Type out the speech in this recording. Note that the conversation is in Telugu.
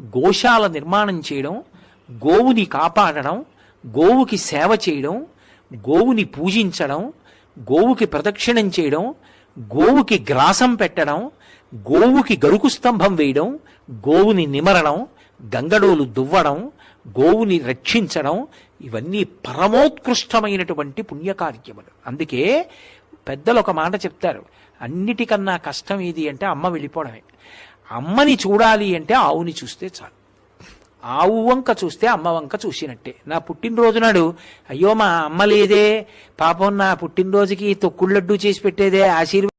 గోశాల నిర్మాణం చేయడం, గోవుని కాపాడడం, గోవుకి సేవ చేయడం, గోవుని పూజించడం, గోవుకి ప్రదక్షిణం చేయడం, గోవుకి గ్రాసం పెట్టడం, గోవుకి గరుకు స్తంభం వేయడం, గోవుని నిమరడం, గంగడోలు దువ్వడం, గోవుని రక్షించడం, ఇవన్నీ పరమోత్కృష్టమైనటువంటి పుణ్యకార్యములు. అందుకే పెద్దలు ఒక మాట చెప్తారు, అన్నిటికన్నా కష్టం ఏది అంటే అమ్మ వెళ్ళిపోవడమే. అమ్మని చూడాలి అంటే ఆవుని చూస్తే చాలు. ఆవు వంక చూస్తే అమ్మ వంక చూసినట్టే. నా పుట్టినరోజు నాడు అయ్యో మా అమ్మ లేదే, పాపం నా పుట్టినరోజుకి తొక్కుళ్ళడ్డు చేసి పెట్టేదే, ఆశీర్వాదం